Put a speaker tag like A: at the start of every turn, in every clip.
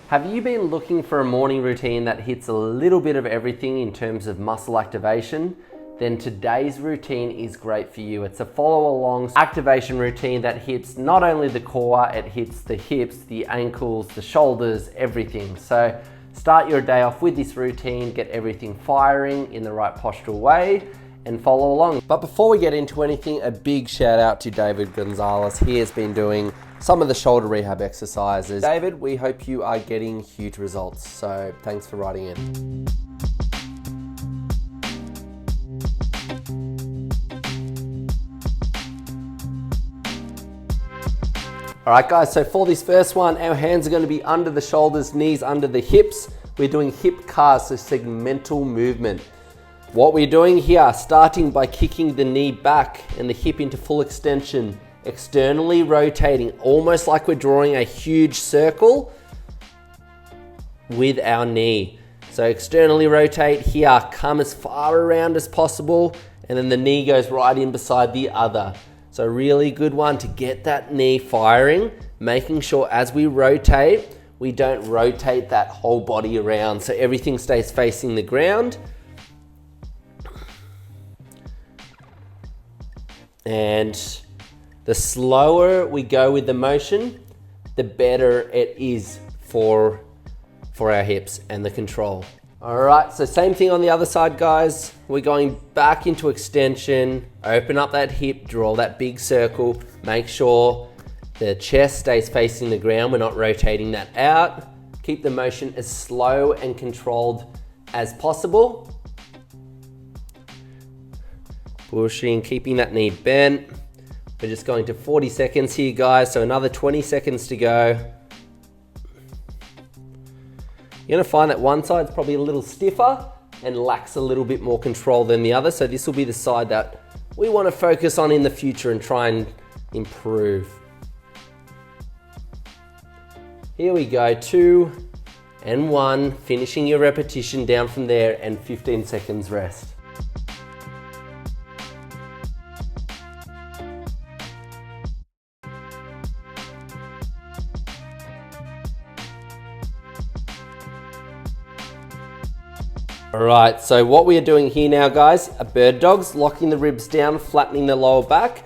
A: Have you been looking for a morning routine that hits a little bit of everything in terms of muscle activation? Then today's routine is great for you. It's a follow along activation routine that hits not only the core, it hits the hips, the ankles, the shoulders, everything. So start your day off with this routine, get everything firing in the right postural way and follow along. But before we get into anything, a big shout out to David Gonzalez. He has been doing some of the shoulder rehab exercises. David, we hope you are getting huge results. So thanks for writing in. All right guys, so for this first one, our hands are going to be under the shoulders, knees under the hips. We're doing hip cars, so segmental movement. What we're doing here, starting by kicking the knee back and the hip into full extension, externally rotating, almost like we're drawing a huge circle with our knee. So externally rotate here, come as far around as possible, and then the knee goes right in beside the other. So really good one to get that knee firing, making sure as we rotate, we don't rotate that whole body around, so everything stays facing the ground. And the slower we go with the motion, the better it is for our hips and the control. All right, so same thing on the other side, guys. We're going back into extension, open up that hip, draw that big circle, make sure the chest stays facing the ground. We're not rotating that out. Keep the motion as slow and controlled as possible. Pushing, keeping that knee bent. We're just going to 40 seconds here, guys, so another 20 seconds to go. You're gonna find that one side's probably a little stiffer and lacks a little bit more control than the other, so this will be the side that we wanna focus on in the future and try and improve. Here we go, 2 and 1, finishing your repetition down from there and 15 seconds rest. All right, so what we are doing here now, guys, are bird dogs, locking the ribs down, flattening the lower back,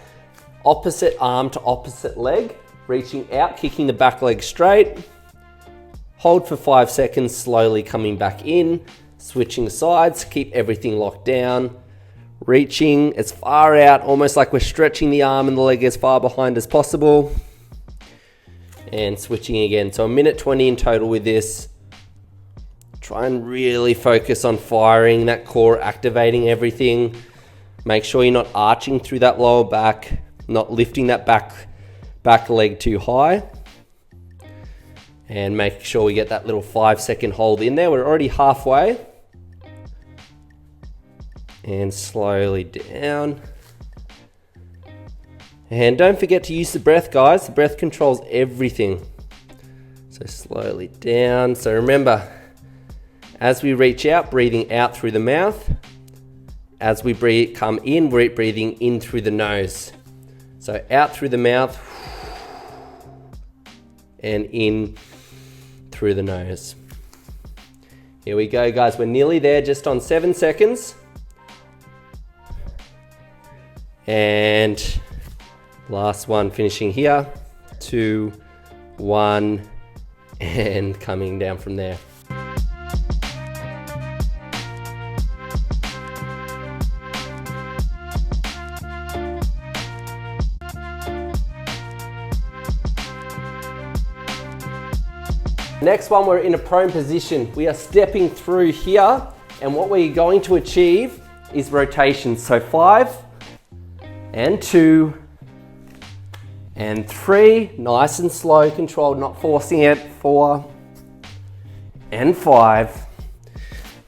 A: opposite arm to opposite leg, reaching out, kicking the back leg straight, hold for 5 seconds, slowly coming back in, switching sides, keep everything locked down, reaching as far out, almost like we're stretching the arm and the leg as far behind as possible, and switching again. So 1:20 in total with this. Try and really focus on firing that core, activating everything. Make sure you're not arching through that lower back, not lifting that back leg too high. And make sure we get that little 5-second hold in there. We're already halfway. And slowly down. And don't forget to use the breath, guys. The breath controls everything. So slowly down. So remember, as we reach out, breathing out through the mouth. As we come in, we're breathing in through the nose. So out through the mouth and in through the nose. Here we go, guys. We're nearly there, just on 7 seconds. And last one, finishing here. 2, 1, and coming down from there. Next one, we're in a prone position. We are stepping through here, and what we're going to achieve is rotations. So 5 and 2 and 3, nice and slow, controlled, not forcing it. 4 and 5,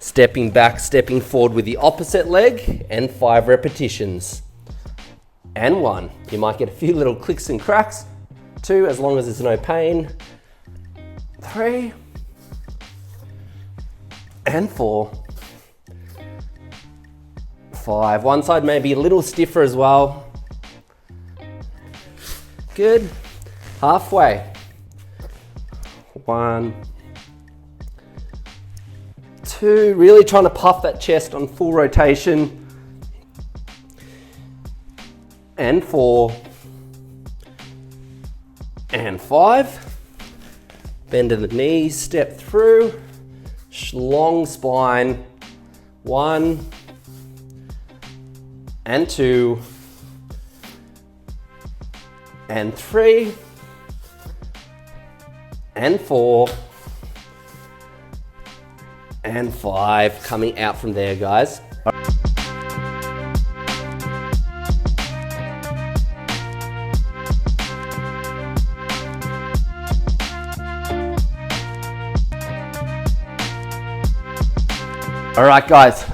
A: stepping back, stepping forward with the opposite leg, and 5 repetitions. And 1, you might get a few little clicks and cracks. 2, as long as there's no pain. 3 and 4, 5. One side may be a little stiffer as well. Good. Halfway. 1 2, really trying to puff that chest on full rotation. And 4. And 5. Bend in the knees, step through. Long spine. 1. And 2. And 3. And 4. And 5, coming out from there, guys. All right, guys,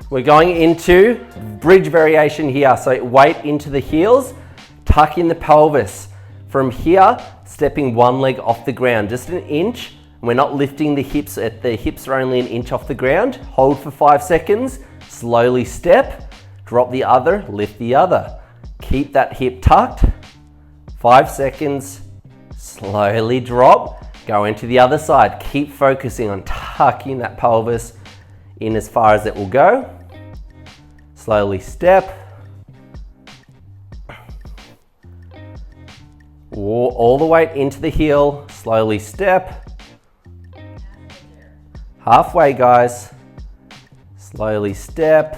A: we're going into bridge variation here. So weight into the heels, tuck in the pelvis. From here, stepping one leg off the ground, just an inch. We're not lifting the hips, the hips are only an inch off the ground. Hold for 5 seconds, slowly step, drop the other, lift the other. Keep that hip tucked, 5 seconds, slowly drop, go into the other side. Keep focusing on tucking that pelvis in as far as it will go. Slowly step. All the weight into the heel, slowly step. Halfway, guys. Slowly step.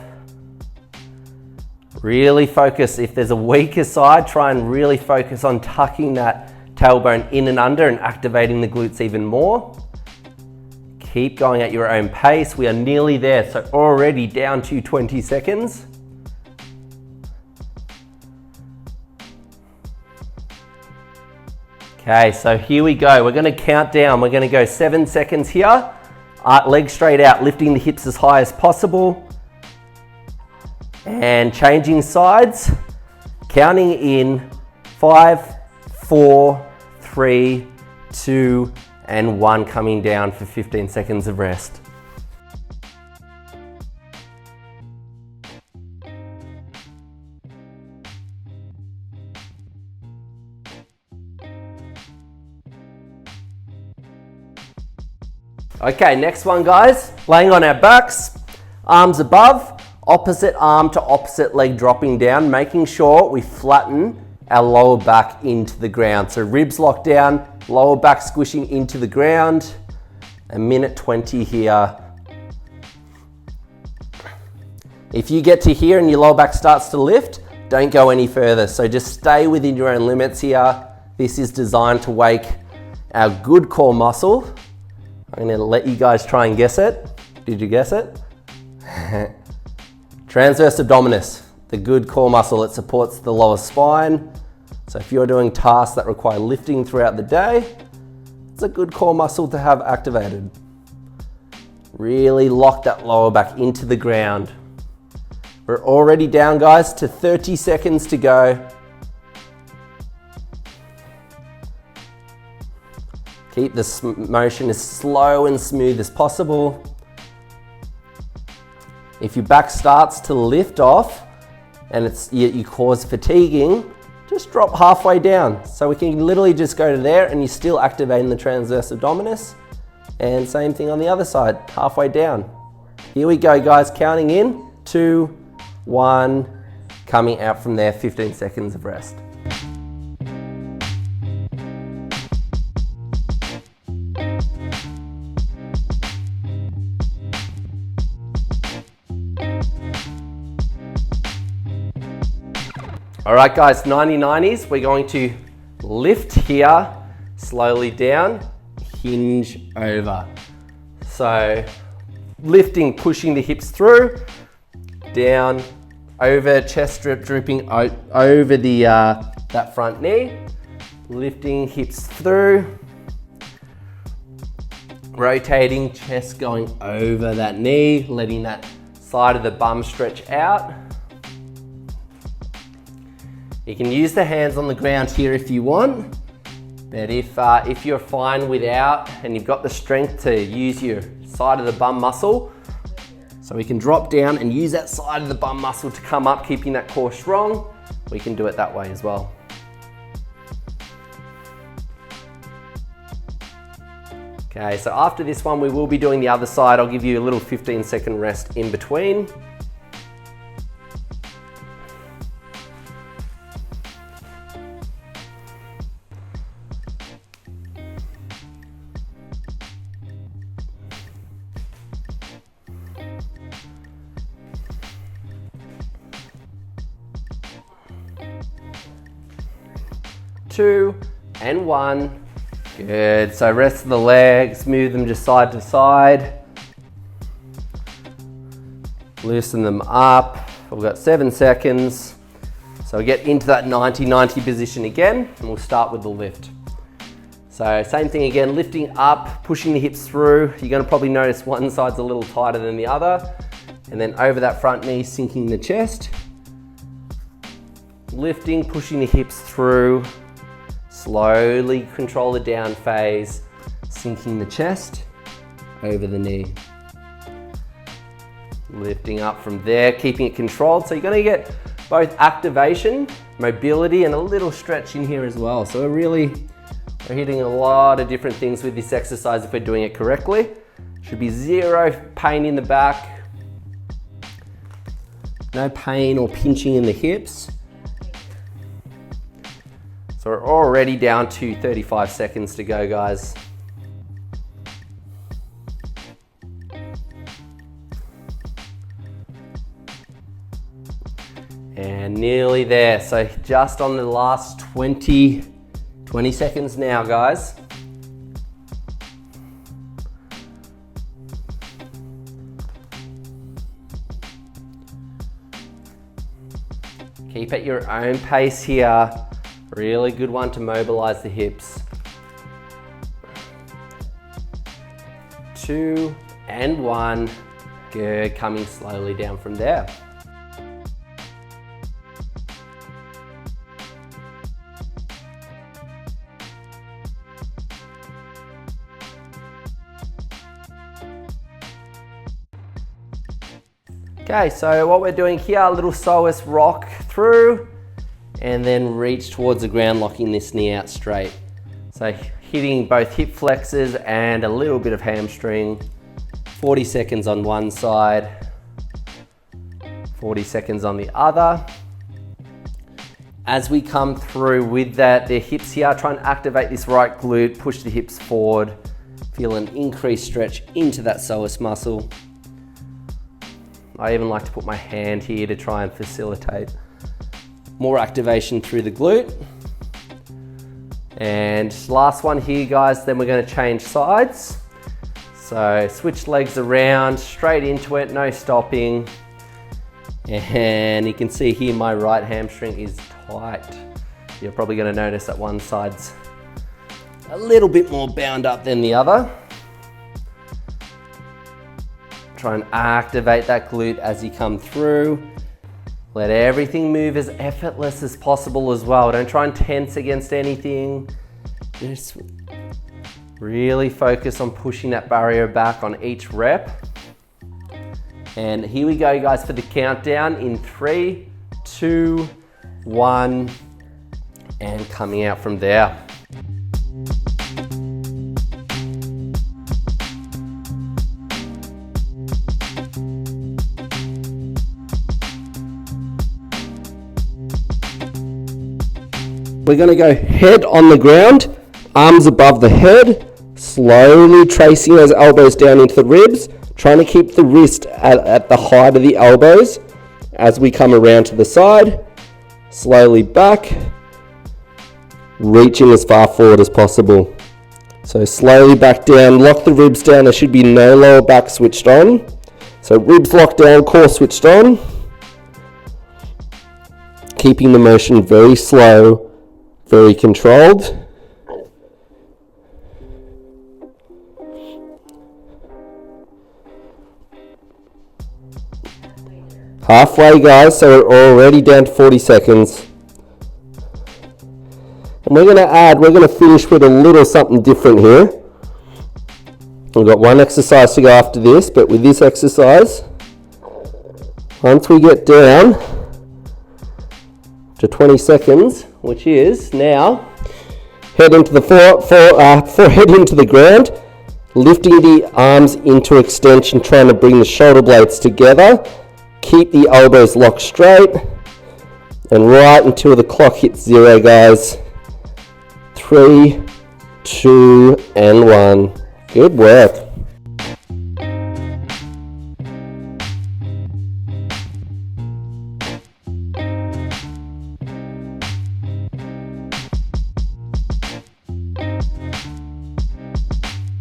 A: Really focus. If there's a weaker side, try and really focus on tucking that tailbone in and under and activating the glutes even more. Keep going at your own pace. We are nearly there, so already down to 20 seconds. Okay, so here we go. We're gonna count down. We're gonna go 7 seconds here. Legs straight out, lifting the hips as high as possible. And changing sides. Counting in 5, 4, 3, 2, and 1, coming down for 15 seconds of rest. Okay, next one, guys. Laying on our backs, arms above, opposite arm to opposite leg dropping down, making sure we flatten our lower back into the ground. So ribs locked down, lower back squishing into the ground. A minute 20 here. If you get to here and your lower back starts to lift, don't go any further. So just stay within your own limits here. This is designed to wake our good core muscle. I'm gonna let you guys try and guess it. Did you guess it? Transverse abdominis, the good core muscle. It supports the lower spine. So if you're doing tasks that require lifting throughout the day, it's a good core muscle to have activated. Really lock that lower back into the ground. We're already down, guys, to 30 seconds to go. Keep this motion as slow and smooth as possible. If your back starts to lift off and you cause fatiguing, just drop halfway down. So we can literally just go to there and you're still activating the transverse abdominis. And same thing on the other side, halfway down. Here we go, guys, counting in, 2, 1, coming out from there, 15 seconds of rest. All right, guys, 90-90s. We're going to lift here, slowly down, hinge over. So lifting, pushing the hips through, down, over, chest strip drooping over the that front knee, lifting hips through, rotating, chest going over that knee, letting that side of the bum stretch out. You can use the hands on the ground here if you want, but if you're fine without and you've got the strength to use your side of the bum muscle, so we can drop down and use that side of the bum muscle to come up, keeping that core strong, we can do it that way as well. Okay, so after this one, we will be doing the other side. I'll give you a little 15-second rest in between. Two and one. Good. So rest of the legs, move them just side to side. Loosen them up. We've got 7 seconds. So we get into that 90-90 position again, and we'll start with the lift. So same thing again, lifting up, pushing the hips through. You're going to probably notice one side's a little tighter than the other. And then over that front knee, sinking the chest. Lifting, pushing the hips through. Slowly control the down phase, sinking the chest over the knee. Lifting up from there, keeping it controlled. So you're going to get both activation, mobility, and a little stretch in here as well. So we're hitting a lot of different things with this exercise if we're doing it correctly. Should be zero pain in the back. No pain or pinching in the hips. So we're already down to 35 seconds to go, guys. And nearly there. So just on the last 20 seconds now, guys. Keep at your own pace here. Really good one to mobilize the hips. 2 and 1. Good, coming slowly down from there. Okay, so what we're doing here, a little psoas rock through, and then reach towards the ground, locking this knee out straight. So hitting both hip flexors and a little bit of hamstring. 40 seconds on one side, 40 seconds on the other. As we come through with that, the hips here, try and activate this right glute, push the hips forward, feel an increased stretch into that psoas muscle. I even like to put my hand here to try and facilitate more activation through the glute. And last one here, guys, then we're going to change sides. So switch legs around, straight into it, no stopping. And you can see here my right hamstring is tight. You're probably going to notice that one side's a little bit more bound up than the other. Try and activate that glute as you come through. Let everything move as effortless as possible as well. Don't try and tense against anything. Just really focus on pushing that barrier back on each rep. And here we go, guys, for the countdown in 3, 2, 1, and coming out from there. We're going to go head on the ground, arms above the head, slowly tracing those elbows down into the ribs, trying to keep the wrist at the height of the elbows as we come around to the side, slowly back, reaching as far forward as possible. So slowly back down, lock the ribs down, there should be no lower back switched on. So ribs locked down, core switched on. Keeping the motion very slow, very controlled. Halfway, guys, so we're already down to 40 seconds. And we're going to finish with a little something different here. We've got one exercise to go after this, but with this exercise, once we get down to 20 seconds, which is now, head into the forehead into the ground, Lifting the arms into extension, trying to bring the shoulder blades together. Keep the elbows locked straight. And right until the clock hits 0, guys. 3, 2, and 1. Good work.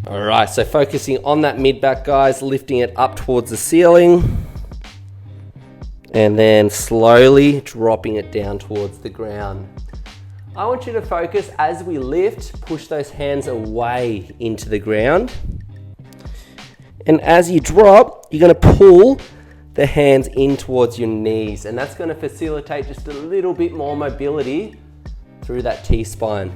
A: Alright, so focusing on that mid back, guys, lifting it up towards the ceiling. And then slowly dropping it down towards the ground. I want you to focus as we lift, push those hands away into the ground. And as you drop, you're going to pull the hands in towards your knees. And that's going to facilitate just a little bit more mobility through that T-spine.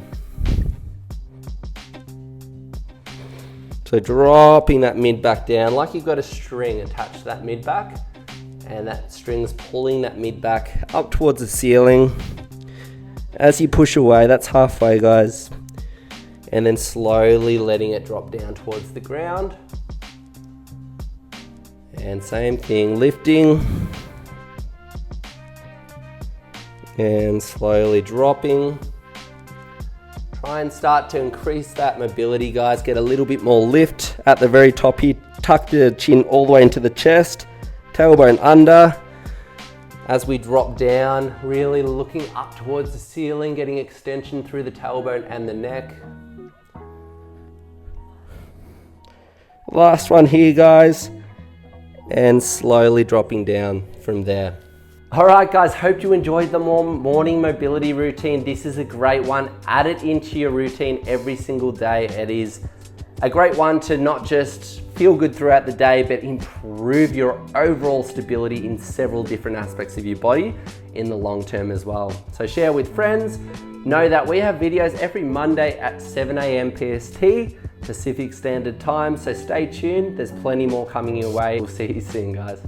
A: So dropping that mid back down like you've got a string attached to that mid back. And that string's pulling that mid back up towards the ceiling. As you push away, that's halfway, guys. And then slowly letting it drop down towards the ground. And same thing, lifting. And slowly dropping. Try and start to increase that mobility, guys. Get a little bit more lift at the very top here. Tuck the chin all the way into the chest. Tailbone under. As we drop down, really looking up towards the ceiling, getting extension through the tailbone and the neck. Last one here, guys. And slowly dropping down from there. All right, guys, hope you enjoyed the morning mobility routine. This is a great one. Add it into your routine every single day. It is a great one to not just feel good throughout the day, but improve your overall stability in several different aspects of your body in the long term as well. So share with friends. Know that we have videos every Monday at 7 a.m. PST, Pacific Standard Time. So stay tuned. There's plenty more coming your way. We'll see you soon, guys.